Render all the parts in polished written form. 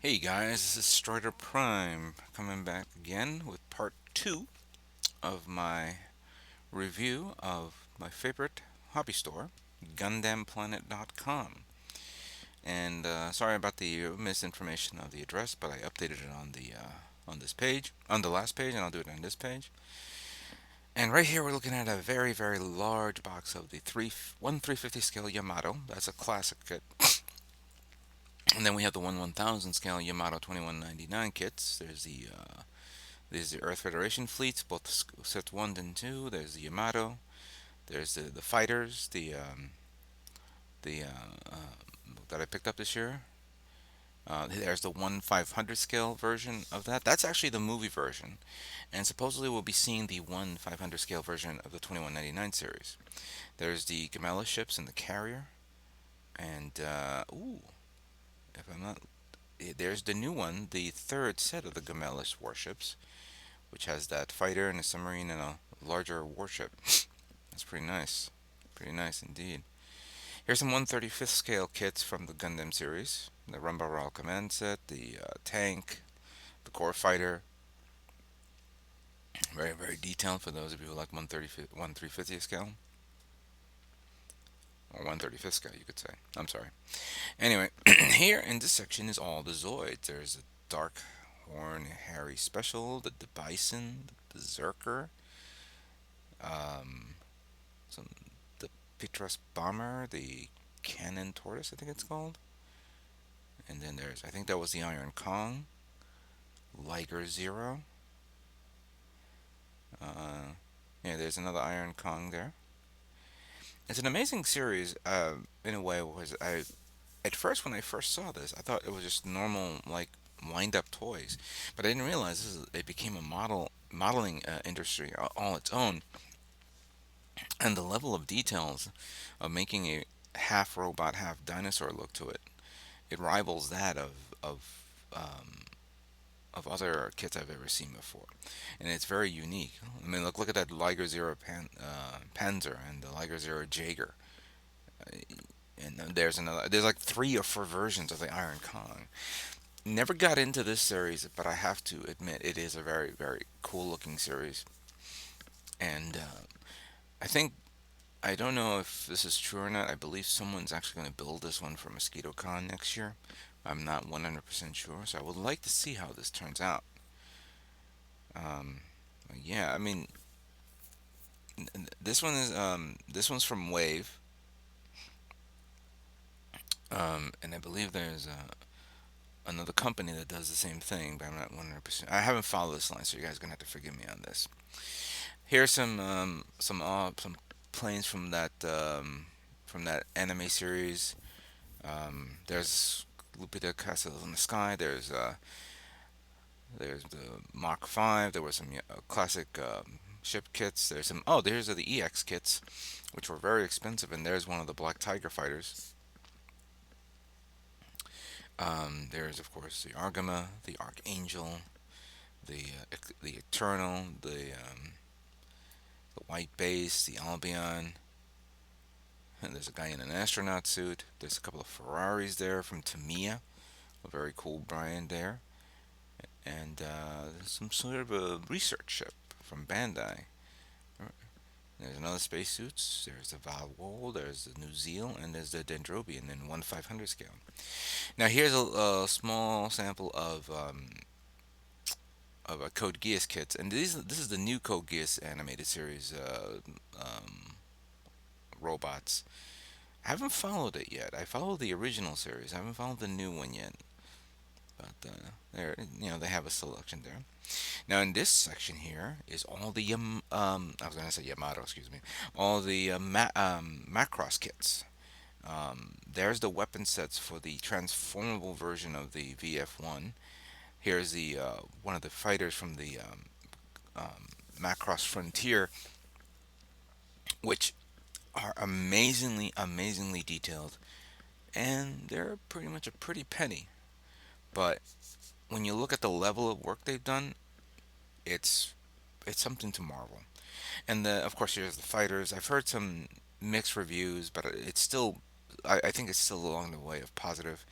Hey guys, this is Stryderprime coming back again with part 2 of my review of my favorite hobby store, GundamPlanet.com. And sorry about the misinformation of the address, but I updated it on the on this page, on the last page, and I'll do it on this page. And right here we're looking at a very large box of the 350 scale Yamato. That's a classic kit. And then we have the 1/1000 scale Yamato 2199 kits. There's the Earth Federation fleets, both sets 1 and 2. There's the Yamato. There's the fighters, the that I picked up this year. There's the 1/500 scale version of that. That's actually the movie version, and supposedly we'll be seeing the 1/500 scale version of the 2199 series. There's the Gamela ships and the carrier, and if I'm not, there's the new one, the third set of the Gamela warships, which has that fighter and a submarine and a larger warship. That's pretty nice. Pretty nice indeed. Here's some 135th scale kits from the Gundam series. The Rumbarral command set, the tank, the core fighter. Very detailed for those of you who like 350th scale. Or 135th scale, you could say. I'm sorry. Anyway, here in this section is all the Zoids. There's the Dark Horn Harry Special, the Bison, the Berserker, um, some the Petros Bomber, the Cannon Tortoise, I think it's called. And then there's, I think that was the Iron Kong, Liger Zero. Uh, yeah, there's another Iron Kong there. It's an amazing series, in a way. Was I at first when I first saw this, I thought it was just normal like wind-up toys, but I didn't realize it became a modeling industry all its own, and the level of details of making a half robot, half dinosaur look to it. It rivals that um, of other kits I've ever seen before, and it's very unique. I mean, look at that Liger Zero Panzer and the Liger Zero Jaeger, and there's another. There's like 3 or 4 versions of the Iron Kong. Never got into this series, but I have to admit it is a very cool looking series, and I think. I don't know if this is true or not. I believe someone's actually going to build this one for Mosquito Con next year. I'm not 100% sure, so I would like to see how this turns out. Um, yeah, I mean, this one's from Wave, and I believe there's another company that does the same thing, but I'm not 100%. I haven't followed this line, so you guys are gonna have to forgive me on this. Here's some planes from that anime series. There's Lupita Castles in the Sky. There's the Mach 5. There was some classic ship kits. There's some. Oh, there's the EX kits, which were very expensive. And there's one of the Black Tiger fighters. There's of course the Argama, the Archangel, the Eternal, the White Base, the Albion. And there's a guy in an astronaut suit. There's a couple of Ferraris there from Tamiya, a very cool brand there. And some sort of a research ship from Bandai. There's another spacesuits. There's the Valwol, there's the New Zeal, and there's the Dendrobian in 1/500 scale. Now here's a small sample of a Code Geass kits, and this is the new Code Geass animated series robots. I haven't followed it yet. I followed the original series. I haven't followed the new one yet, but there, they have a selection there. Now in this section here is all the I was gonna say Yamato, excuse me, all the Macross kits. There's the weapon sets for the transformable version of the VF1. Here's the one of the fighters from the Macross Frontier, which are amazingly detailed, and they're pretty much a pretty penny. But when you look at the level of work they've done, it's it's something to marvel. And of course, here's the fighters. I've heard some mixed reviews, but it's still I think it's still along the way of positive.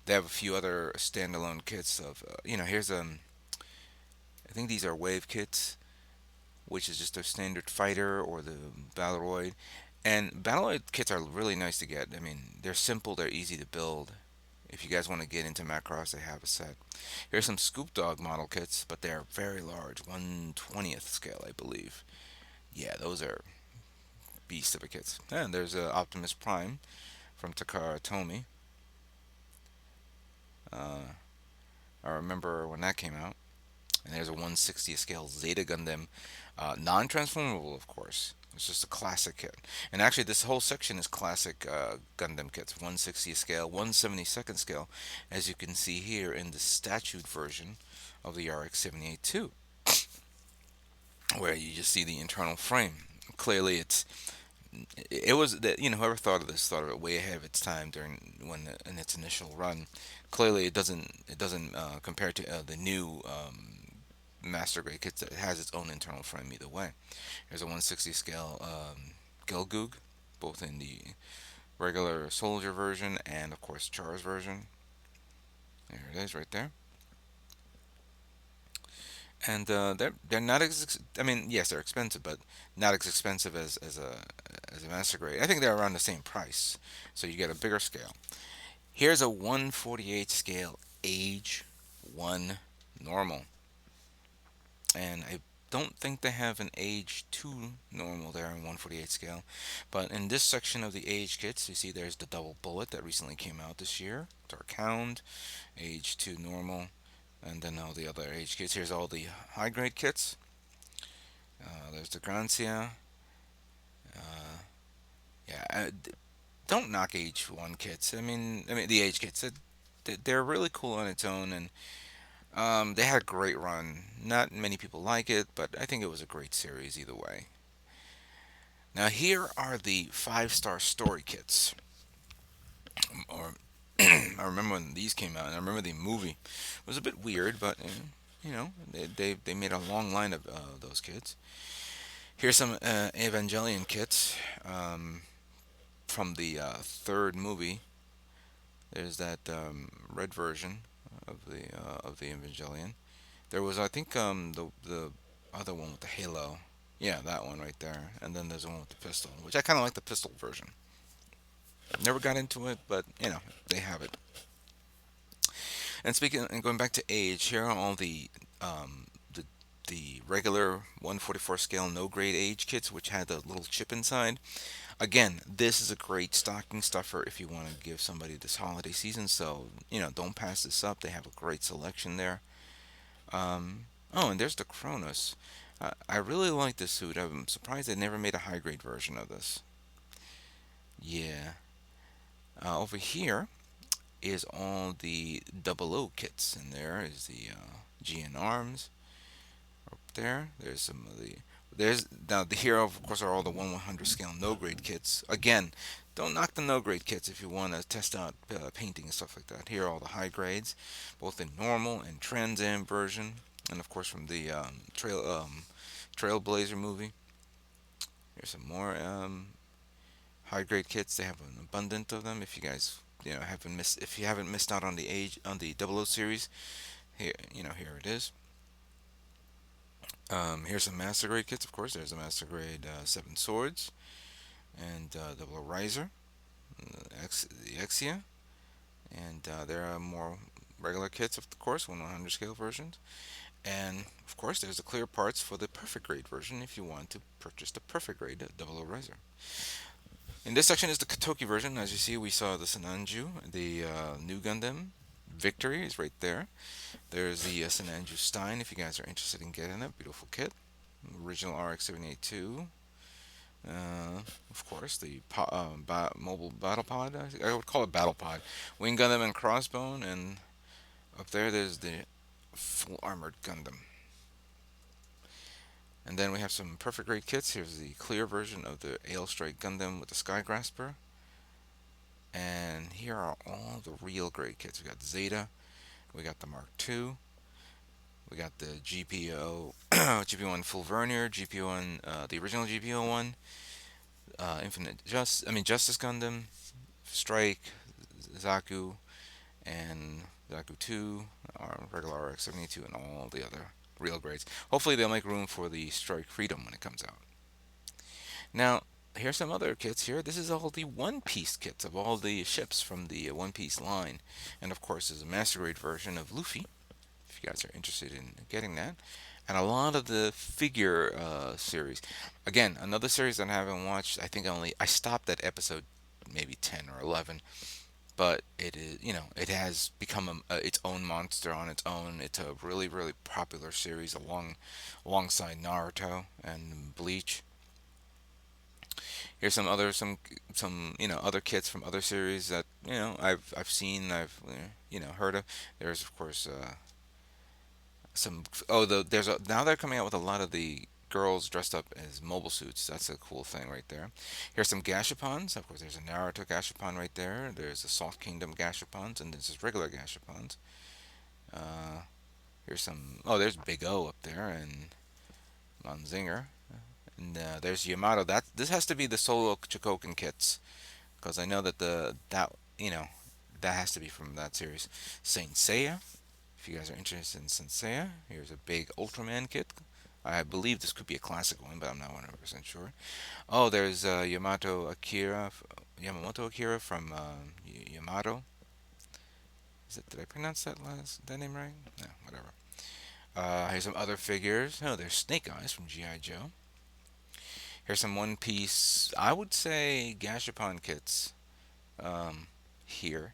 They have a few other standalone kits of, here's I think these are wave kits, which is just a standard fighter or the Battleroid. And Battleroid kits are really nice to get. I mean, they're simple, they're easy to build. If you guys want to get into Macross, they have a set. Here's some Scoop Dog model kits, but they're very large, 1/20th scale, I believe. Yeah, those are beast of a kits. And there's Optimus Prime from Takara Tomy. Uh, I remember when that came out. And there's a 1/60th scale Zeta Gundam, non-transformable, of course. It's just a classic kit. And actually, this whole section is classic Gundam kits, 1/60th scale, 1/72nd scale, as you can see here in the statute version of the RX-78 2, where you just see the internal frame. Clearly, it was that whoever thought of this thought of it way ahead of its time during in its initial run. Clearly, it doesn't compare to the new master grade kit that has its own internal frame either way. There's a 1/60 scale Gelgoog, both in the regular soldier version and of course Char's version. There it is right there. And they're not I mean, yes, they're expensive, but not as expensive as a master grade. I think they're around the same price, so you get a bigger scale. Here's a 1/48 scale age one normal, and I don't think they have an age 2 normal there in 1/48 scale. But in this section of the age kits, you see there's the double bullet that recently came out this year, Dark Hound, age 2 normal, and then all the other age kits. Here's all the high grade kits. There's the Grancia. Uh, yeah, don't knock age 1 kits. I mean the age kits. They're really cool on its own, and they had a great run. Not many people like it, but I think it was a great series either way. Now here are the 5-star story kits. Or I remember when these came out, and I remember the movie. It was a bit weird, but they made a long line of those kits. Here's some Evangelion kits from the third movie. There's that red version of the Evangelion. There was, I think, the other one with the halo. Yeah, that one right there. And then there's the one with the pistol, which I kind of like the pistol version. Never got into it, but they have it. And speaking and going back to age, here are all um, the the regular 144 scale no grade age kits, which had the little chip inside. Again, this is a great stocking stuffer if you want to give somebody this holiday season. So don't pass this up. They have a great selection there. Oh, and there's the Kronos. I really like this suit. I'm surprised they never made a high grade version of this. Yeah. Over here is all the double O kits, and there is the GN arms up there. There's some of the there's now the here of course are all the 1/100 scale no grade kits. Again, don't knock the no grade kits if you want to test out painting and stuff like that. Here are all the high grades, both in normal and Trans Am version, and of course from the Trailblazer movie. Here's some more high grade kits. They have an abundant of them. If you guys haven't missed if you haven't missed out on the age on the Double O series, here it is. Here's some master grade kits. Of course, there's a master grade 7 swords and Double O riser, the Exia, and there are more regular kits, of course, 1/100 scale versions. And of course, there's the clear parts for the perfect grade version if you want to purchase the perfect grade Double O riser. In this section is the Katoki version. As you see, we saw the Sinanju, the new Gundam. Victory is right there. There's the Sinanju Stein if you guys are interested in getting it. Beautiful kit. Original RX-782. Of course, the mobile battle pod. I would call it battle pod. Wing Gundam and Crossbone. And up there's the full armored Gundam. And then we have some perfect grade kits. Here's the clear version of the Ale Strike Gundam with the Sky Grasper. And here are all the real grade kits. We got Zeta, we got the Mark II, we got the GPO, GP1 Full Vernier, GP1, the original GPO one, Infinite Justice Gundam, Strike, Zaku, and Zaku 2, or regular RX-72, and all the other real grades. Hopefully they'll make room for the Strike Freedom when it comes out. Now, here's some other kits here. This is all the One Piece kits of all the ships from the One Piece line. And of course, there's a Master Grade version of Luffy, if you guys are interested in getting that. And a lot of the figure series. Again, another series that I haven't watched. I think I stopped at episode maybe 10 or 11, but it is, it has become its own monster on its own. It's a really really popular series alongside Naruto and Bleach. Here's some other kits from other series that I've seen, I've heard of. There's of course some there's now they're coming out with a lot of the girls dressed up as mobile suits. That's a cool thing right there. Here's some Gashapons. Of course, there's a Naruto Gashapon right there. There's the Salt Kingdom Gashapons, and there's just regular Gashapons. Uh, here's some. Oh, there's Big O up there, and Manzinger, and there's Yamato. That this has to be the solo Chokoken kits, because I know that that has to be from that series. Saint Seiya. If you guys are interested in Saint Seiya, here's a big Ultraman kit. I believe this could be a classic one, but I'm not 100% sure. Oh, there's Yamamoto Akira from Yamato. Did I pronounce that name right? No, whatever. Here's some other figures. Oh, there's Snake Eyes from G.I. Joe. Here's some One Piece, I would say, Gashapon kits here.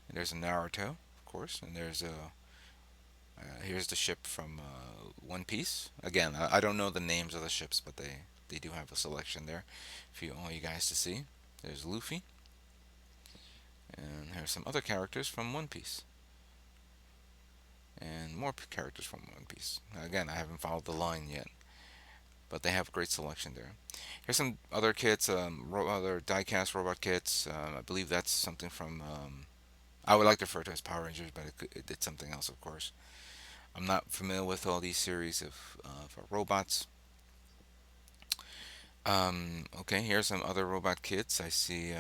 And there's a Naruto, of course, and here's the ship from One Piece. Again, I don't know the names of the ships, but they do have a selection there for all you guys to see. There's Luffy, and here's some other characters from One Piece, and more characters from One Piece. Again, I haven't followed the line yet, but they have a great selection there. Here's some other kits, other diecast robot kits. I believe that's something from. I would like to refer to as Power Rangers, but it's something else, of course. I'm not familiar with all these series of robots. Okay, here's some other robot kits. I see.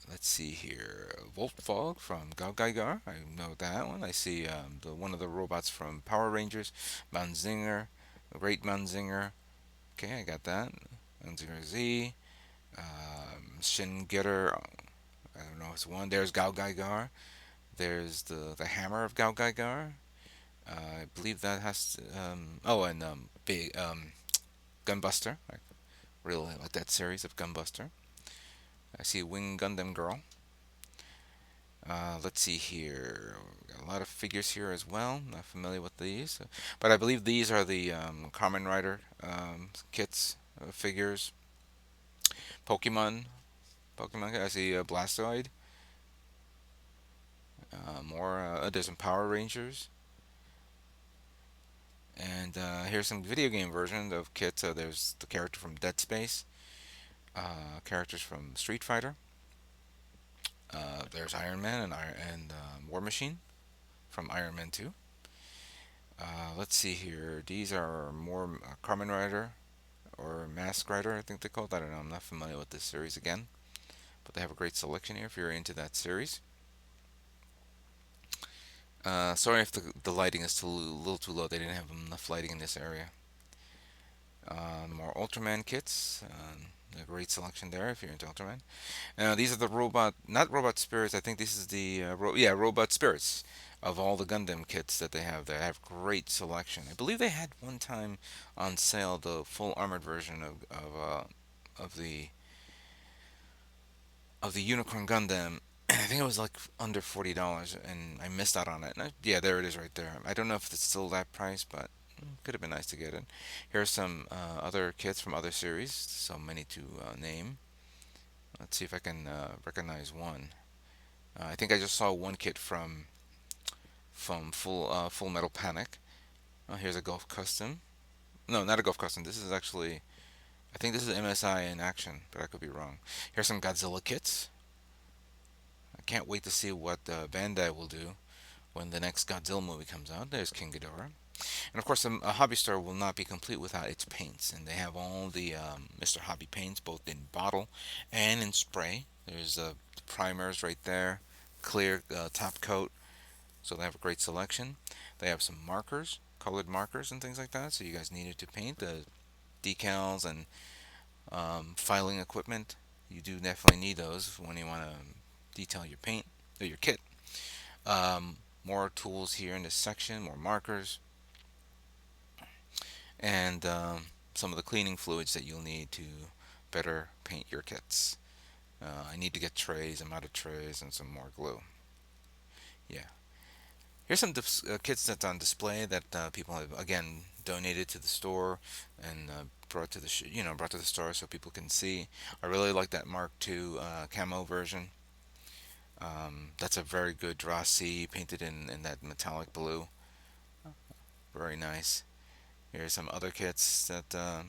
Let's see here. Voltfog from Gaigar. I know that one. I see the one of the robots from Power Rangers, Manzinger, Great Manzinger. Okay, I got that. Manzinger Z. Shin Getter. I don't know. It's one. There's Gaigar. There's the hammer of Gaigar. I believe that has. Oh, and big Gunbuster. I really like that series of Gunbuster. I see Wing Gundam Girl. Let's see here. Got a lot of figures here as well. Not familiar with these, but I believe these are the Kamen Rider kits, figures. Pokemon. Pokemon. I see Blastoid. More. There's some Power Rangers. And here's some video game versions of kits. There's the character from Dead Space. Characters from Street Fighter. There's Iron Man and War Machine from Iron Man 2. Let's see here. These are more Kamen Rider or Mask Rider, I think they call it. I don't know. I'm not familiar with this series again, but they have a great selection here if you're into that series. Sorry if the lighting is a little too low. They didn't have enough lighting in this area. More Ultraman kits. A great selection there if you're into Ultraman. These are the not robot spirits. I think this is the robot spirits of all the Gundam kits that they have. They have great selection. I believe they had one time on sale the full armored version of the Unicorn Gundam. I think it was like under $40, and I missed out on it. Yeah, there it is right there. I don't know if it's still that price, but could have been nice to get it. Here are some other kits from other series. So many to name. Let's see if I can recognize one. I think I just saw one kit from Full Metal Panic. Here's a Gulf Custom. No, not a Gulf Custom. This is actually, I think this is MSI in action, but I could be wrong. Here's some Godzilla kits. I can't wait to see what Bandai will do when the next Godzilla movie comes out. There's King Ghidorah. And of course, a hobby store will not be complete without its paints, and they have all the Mr. Hobby paints, both in bottle and in spray. There's the primers right there, clear top coat, so they have a great selection. They have some markers, colored markers and things like that, so you guys needed to paint the decals and filing equipment. You do definitely need those when you want to detail your paint or your kit. More tools here in this section, more markers, and some of the cleaning fluids that you'll need to better paint your kits. I need to get trays, I'm out of trays, and some more glue. Yeah. Here's some kits that's on display that people have again donated to the store and brought to the brought to the store so people can see. I really like that Mark II camo version. That's a very good Draw C painted in that metallic blue. Very nice. Here's some other kits that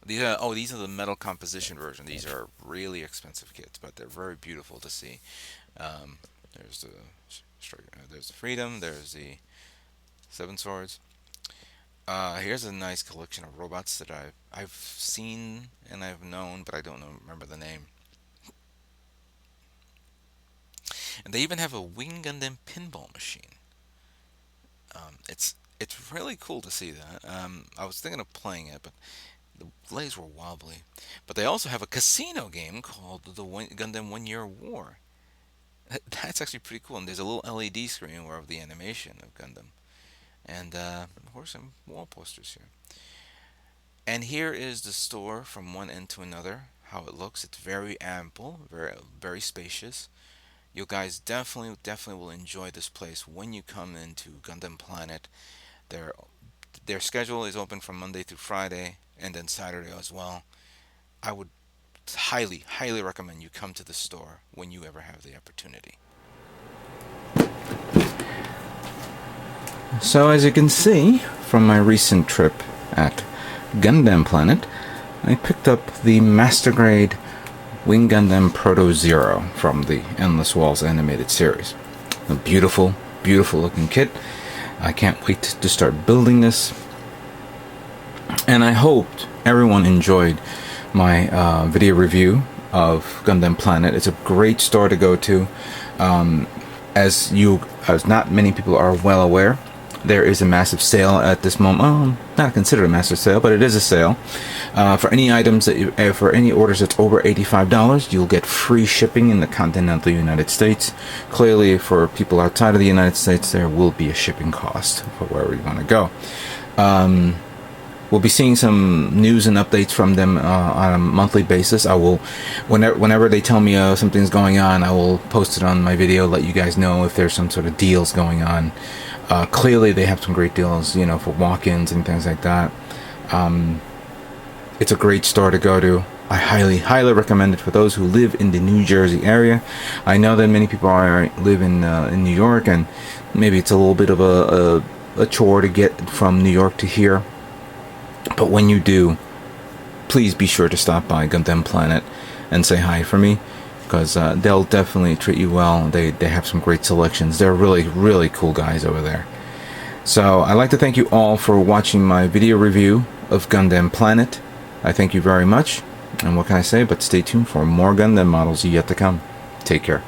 these are the metal composition version. These are really expensive kits, but they're very beautiful to see. Um, there's the there's the Freedom. There's the Seven Swords. Here's a nice collection of robots that I've seen and I've known, but I don't remember the name. And they even have a Wing Gundam pinball machine. It's really cool to see that. I was thinking of playing it, but the legs were wobbly. But they also have a casino game called the Gundam 1 Year War. That's actually pretty cool. And there's a little LED screen of the animation of Gundam. And of course, some wall posters here. And here is the store from one end to another. How it looks. It's very ample, very spacious. You guys definitely will enjoy this place when you come into Gundam Planet. Their their schedule is open from Monday through Friday, and then Saturday as well. I would highly recommend you come to the store when you ever have the opportunity. So as you can see from my recent trip at Gundam Planet, I picked up the Master Grade Wing Gundam Proto Zero from the Endless Walls animated series. A beautiful looking kit. I can't wait to start building this. And I hoped everyone enjoyed my video review of Gundam Planet. It's a great store to go to. As not many people are well aware, there is a massive sale at this moment. Not considered a massive sale, but it is a sale. For any items for any orders that's over $85, you'll get free shipping in the continental United States. Clearly, for people outside of the United States, there will be a shipping cost for wherever you want to go. We'll be seeing some news and updates from them on a monthly basis. I will, whenever they tell me something's going on, I will post it on my video, let you guys know if there's some sort of deals going on. Clearly, they have some great deals, for walk-ins and things like that. It's a great store to go to. I highly recommend it for those who live in the New Jersey area. I know that many people live in New York, and maybe it's a little bit of a chore to get from New York to here. But when you do, please be sure to stop by Gundam Planet and say hi for me, because they'll definitely treat you well. They have some great selections. They're really cool guys over there. So I'd like to thank you all for watching my video review of Gundam Planet. I thank you very much. And what can I say but stay tuned for more Gundam models yet to come. Take care.